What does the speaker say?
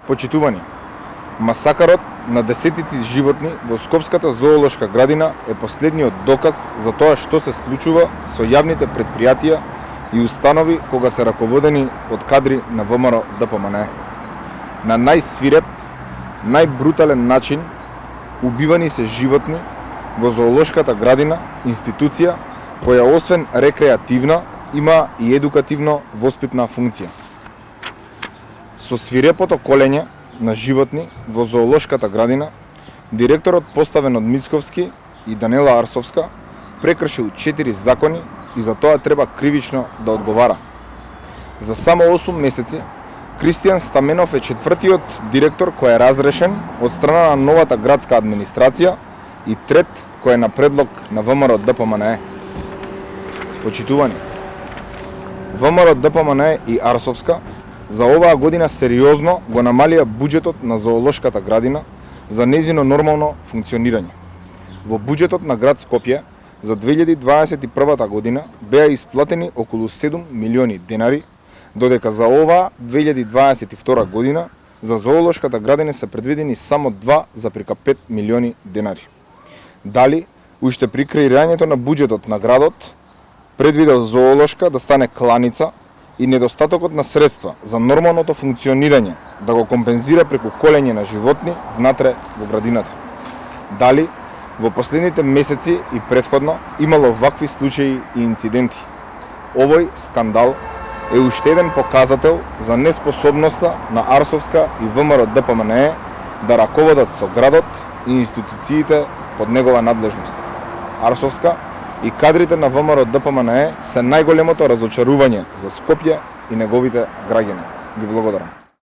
Почитувани, масакарот на десетици животни во Скопската зоолошка градина е последниот доказ за тоа што се случува со јавните претпријатија и установи кога се раководени од кадри на ВМРО ДПМНЕ. На најсвиреп, најбрутален начин убивани се животни во зоолошката градина, институција која освен рекреативна има и едукативно воспитна функција. Со свирепото колење на животни во зоолошката градина, директорот поставен од Мицковски и Данела Арсовска прекршил 4 закони и за тоа треба кривично да одговара. За само 8 месеци Кристијан Стаменов е четвртиот директор кој е разрешен од страна на новата градска администрација и трет кој е на предлог на ВМРО ДПМНЕ. Почитувани, ВМРО ДПМНЕ и Арсовска за оваа година сериозно го намалија буџетот на зоолошката градина за незино нормално функционирање. Во буџетот на град Скопје за 2021 година беа исплатени околу 7 милиони денари, додека за оваа 2022 година за зоолошката градина се предвидени само 2,5 милиони денари. Дали уште при креирањето на буџетот на градот предвидел зоолошка да стане кланица и недостатокот на средства за нормалното функционирање да го компензира преку колење на животни внатре во градината. Дали во последните месеци и претходно имало вакви случаи и инциденти. Овој скандал е уште еден показател за неспособноста на Арсовска и ВМРО ДПМНЕ да раководат со градот и институциите под негова надлежност. Арсовска и кадрите на ВМРО ДПМНЕ се најголемото разочарување за Скопје и неговите граѓани. Ви благодарам.